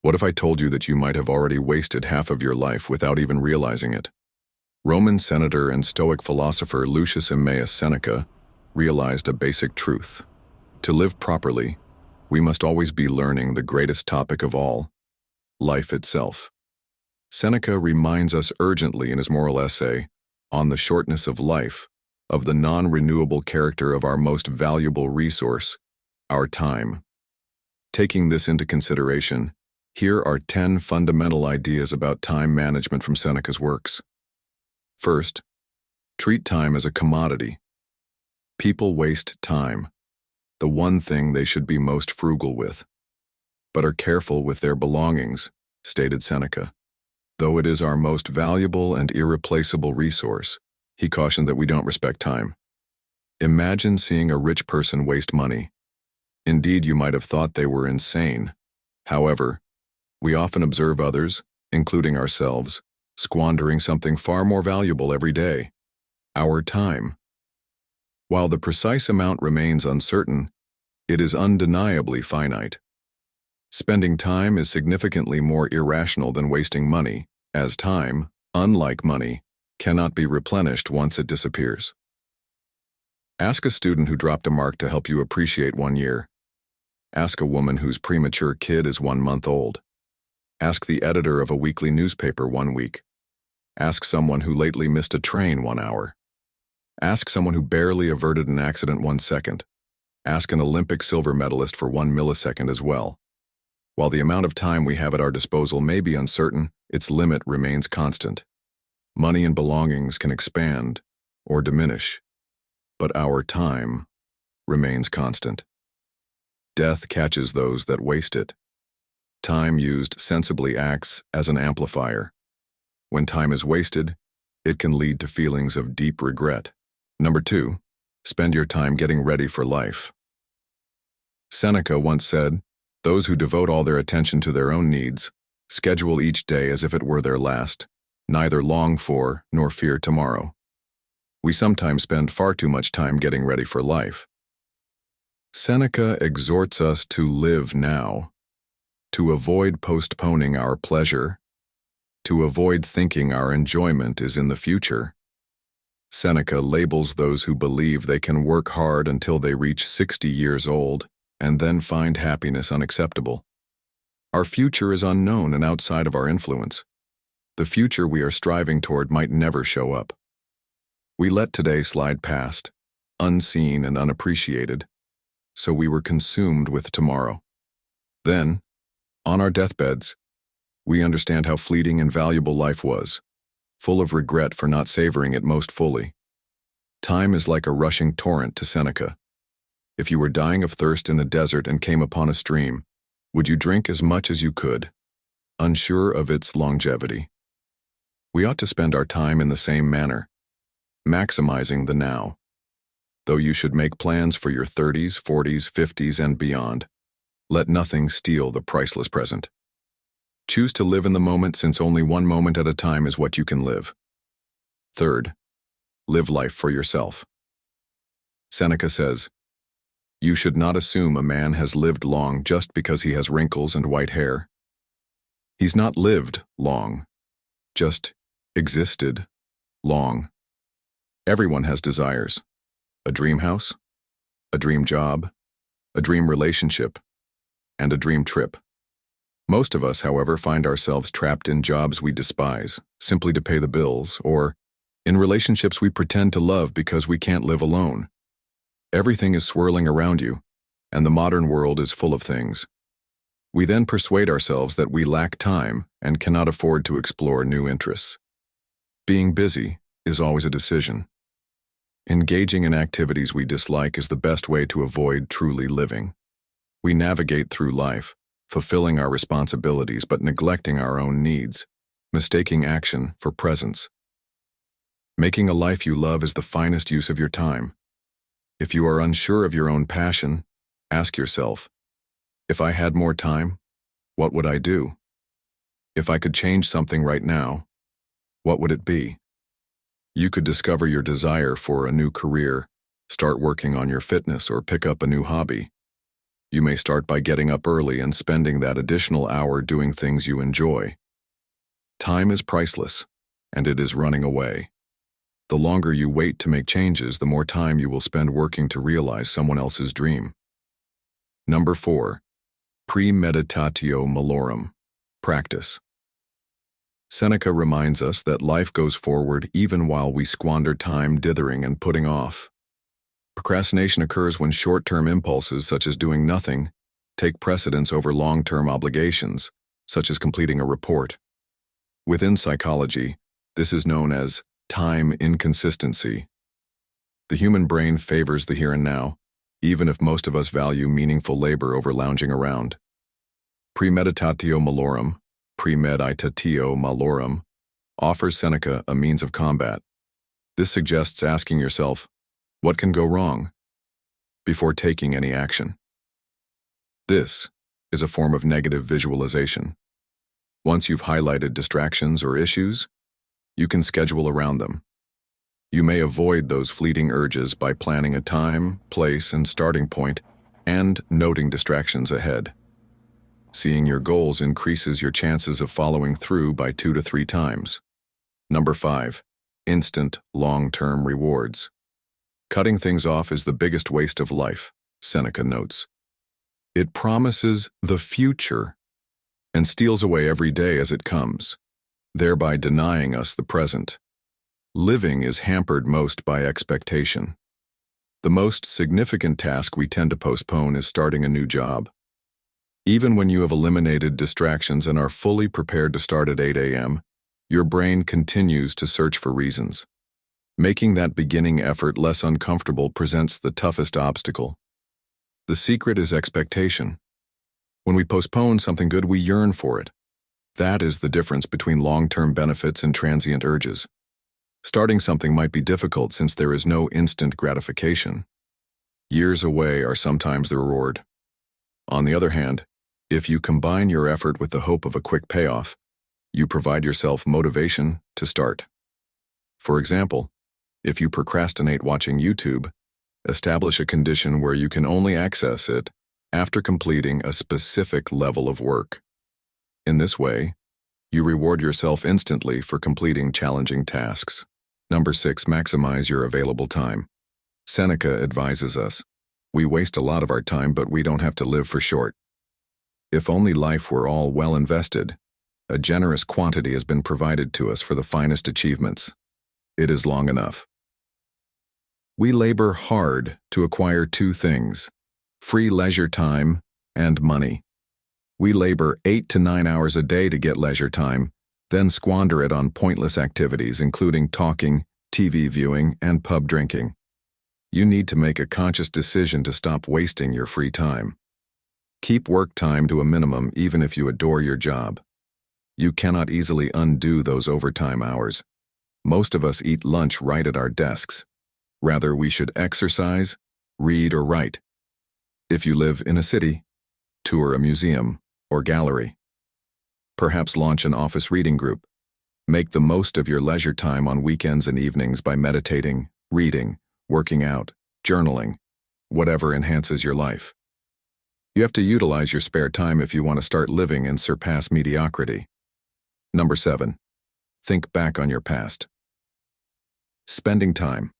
What if I told you that you might have already wasted half of your life without even realizing it? Roman senator and Stoic philosopher Lucius Aemilius Seneca realized a basic truth. To live properly, we must always be learning the greatest topic of all, life itself. Seneca reminds us urgently in his moral essay, On the Shortness of Life, of the non-renewable character of our most valuable resource, our time. Taking this into consideration, here are 10 fundamental ideas about time management from Seneca's works. First, treat time as a commodity. People waste time, the one thing they should be most frugal with, but are careful with their belongings, stated Seneca. Though it is our most valuable and irreplaceable resource, he cautioned that we don't respect time. Imagine seeing a rich person waste money. Indeed, you might have thought they were insane. However, we often observe others, including ourselves, squandering something far more valuable every day, our time. While the precise amount remains uncertain, it is undeniably finite. Spending time is significantly more irrational than wasting money, as time, unlike money, cannot be replenished once it disappears. Ask a student who dropped a mark to help you appreciate 1 year. Ask a woman whose premature kid is 1 month old. Ask the editor of a weekly newspaper 1 week. Ask someone who lately missed a train 1 hour. Ask someone who barely averted an accident 1 second. Ask an Olympic silver medalist for 1 millisecond as well. While the amount of time we have at our disposal may be uncertain, its limit remains constant. Money and belongings can expand or diminish, but our time remains constant. Death catches those that waste it. Time used sensibly acts as an amplifier. When time is wasted, it can lead to feelings of deep regret. Number 2, spend your time getting ready for life. Seneca once said, "Those who devote all their attention to their own needs schedule each day as if it were their last, neither long for nor fear tomorrow." We sometimes spend far too much time getting ready for life. Seneca exhorts us to live now, to avoid postponing our pleasure, to avoid thinking our enjoyment is in the future. Seneca labels those who believe they can work hard until they reach 60 years old and then find happiness unacceptable. Our future is unknown and outside of our influence. The future we are striving toward might never show up. We let today slide past, unseen and unappreciated, so we were consumed with tomorrow. Then, on our deathbeds, we understand how fleeting and valuable life was, full of regret for not savoring it most fully. Time is like a rushing torrent to Seneca. If you were dying of thirst in a desert and came upon a stream, would you drink as much as you could, unsure of its longevity? We ought to spend our time in the same manner, maximizing the now. Though you should make plans for your 30s, 40s, 50s, and beyond, let nothing steal the priceless present. Choose to live in the moment, since only one moment at a time is what you can live. Third, live life for yourself. Seneca says, "You should not assume a man has lived long just because he has wrinkles and white hair. He's not lived long, just existed long." Everyone has desires. A dream house, a dream job, a dream relationship, and a dream trip. Most of us, however, find ourselves trapped in jobs we despise, simply to pay the bills, or in relationships we pretend to love because we can't live alone. Everything is swirling around you, and the modern world is full of things. We then persuade ourselves that we lack time and cannot afford to explore new interests. Being busy is always a decision. Engaging in activities we dislike is the best way to avoid truly living. We navigate through life, fulfilling our responsibilities but neglecting our own needs, mistaking action for presence. Making a life you love is the finest use of your time. If you are unsure of your own passion, ask yourself, if I had more time, what would I do? If I could change something right now, what would it be? You could discover your desire for a new career, start working on your fitness, or pick up a new hobby. You may start by getting up early and spending that additional hour doing things you enjoy. Time is priceless, and it is running away. The longer you wait to make changes, the more time you will spend working to realize someone else's dream. Number 4. Premeditatio malorum. Practice. Seneca reminds us that life goes forward even while we squander time dithering and putting off. Procrastination occurs when short-term impulses, such as doing nothing, take precedence over long-term obligations, such as completing a report. Within psychology, this is known as time inconsistency. The human brain favors the here and now, even if most of us value meaningful labor over lounging around. Premeditatio malorum, offers Seneca a means of combat. This suggests asking yourself, what can go wrong, before taking any action. This is a form of negative visualization. Once you've highlighted distractions or issues, you can schedule around them. You may avoid those fleeting urges by planning a time, place, and starting point, and noting distractions ahead. Seeing your goals increases your chances of following through by 2 to 3 times. Number 5. Instant, long-term rewards. Cutting things off is the biggest waste of life, Seneca notes. It promises the future and steals away every day as it comes, thereby denying us the present. Living is hampered most by expectation. The most significant task we tend to postpone is starting a new job. Even when you have eliminated distractions and are fully prepared to start at 8 a.m., your brain continues to search for reasons. Making that beginning effort less uncomfortable presents the toughest obstacle. The secret is expectation. When we postpone something good, we yearn for it. That is the difference between long-term benefits and transient urges. Starting something might be difficult since there is no instant gratification. Years away are sometimes the reward. On the other hand, if you combine your effort with the hope of a quick payoff, you provide yourself motivation to start. For example, if you procrastinate watching YouTube, establish a condition where you can only access it after completing a specific level of work. In this way, you reward yourself instantly for completing challenging tasks. Number 6. Maximize your available time. Seneca advises us, we waste a lot of our time, but we don't have to live for short. If only life were all well invested, a generous quantity has been provided to us for the finest achievements. It is long enough. We labor hard to acquire 2 things, free leisure time and money. We labor 8 to 9 hours a day to get leisure time, then squander it on pointless activities including talking, TV viewing, and pub drinking. You need to make a conscious decision to stop wasting your free time. Keep work time to a minimum even if you adore your job. You cannot easily undo those overtime hours. Most of us eat lunch right at our desks. Rather, we should exercise, read, or write. If you live in a city, tour a museum or gallery. Perhaps launch an office reading group. Make the most of your leisure time on weekends and evenings by meditating, reading, working out, journaling, whatever enhances your life. You have to utilize your spare time if you want to start living and surpass mediocrity. Number 7. Think back on your past. Spending time.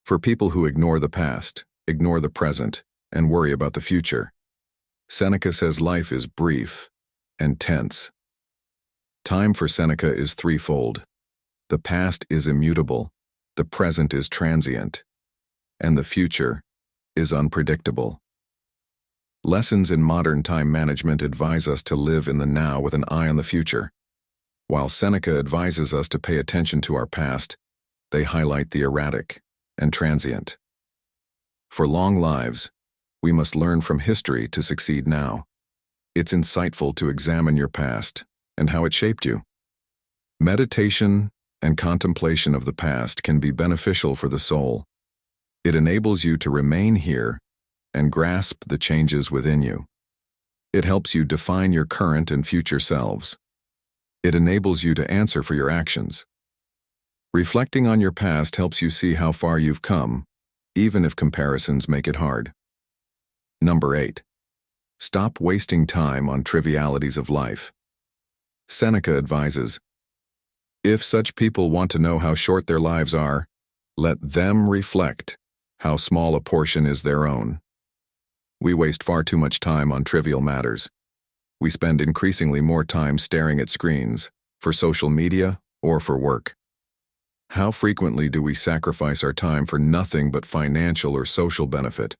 For people who ignore the past, ignore the present, and worry about the future, Seneca says life is brief and tense. Time for Seneca is threefold. The past is immutable, the present is transient, and the future is unpredictable. Lessons in modern time management advise us to live in the now with an eye on the future. While Seneca advises us to pay attention to our past, they highlight the erratic and transient. For long lives, we must learn from history to succeed now. It's insightful to examine your past and how it shaped you. Meditation and contemplation of the past can be beneficial for the soul. It enables you to remain here and grasp the changes within you. It helps you define your current and future selves. It enables you to answer for your actions. Reflecting on your past helps you see how far you've come, even if comparisons make it hard. Number 8. Stop wasting time on trivialities of life. Seneca advises, if such people want to know how short their lives are, let them reflect how small a portion is their own. We waste far too much time on trivial matters. We spend increasingly more time staring at screens, for social media or for work. How frequently do we sacrifice our time for nothing but financial or social benefit?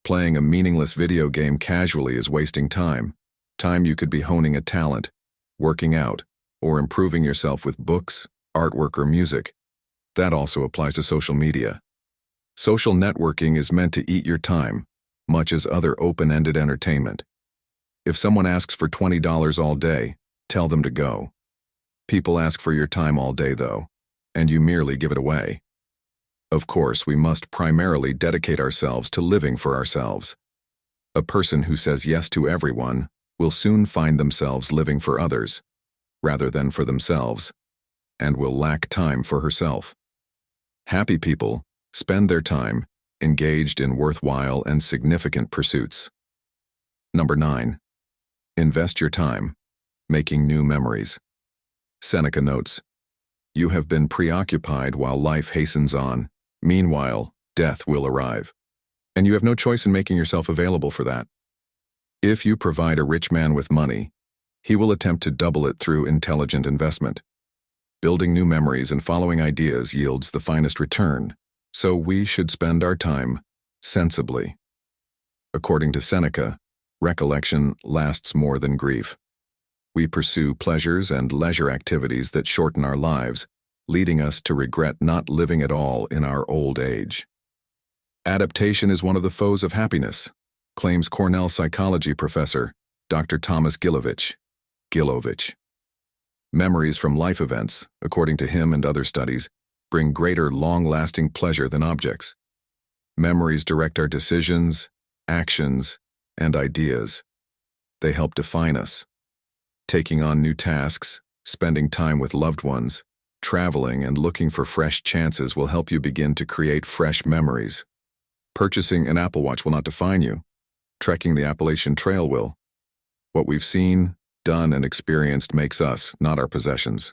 Playing a meaningless video game casually is wasting time you could be honing a talent, working out, or improving yourself with books, artwork, or music. That also applies to social media. Social networking is meant to eat your time, much as other open-ended entertainment. If someone asks for $20 all day, tell them to go. People ask for your time all day, though, and you merely give it away. Of course, we must primarily dedicate ourselves to living for ourselves. A person who says yes to everyone will soon find themselves living for others, rather than for themselves, and will lack time for herself. Happy people spend their time engaged in worthwhile and significant pursuits. Number 9. Invest your time making new memories. Seneca notes, you have been preoccupied while life hastens on. Meanwhile, death will arrive, and you have no choice in making yourself available for that. If you provide a rich man with money, he will attempt to double it through intelligent investment. Building new memories and following ideas yields the finest return, so we should spend our time sensibly. According to Seneca, recollection lasts more than grief. We pursue pleasures and leisure activities that shorten our lives, leading us to regret not living at all in our old age. Adaptation is one of the foes of happiness, claims Cornell psychology professor Dr. Thomas Gilovich. Memories from life events, according to him and other studies, bring greater long-lasting pleasure than objects. Memories direct our decisions, actions, and ideas. They help define us. Taking on new tasks, spending time with loved ones, traveling and looking for fresh chances will help you begin to create fresh memories. Purchasing an Apple Watch will not define you. Trekking the Appalachian Trail will. What we've seen, done, and experienced makes us, not our possessions.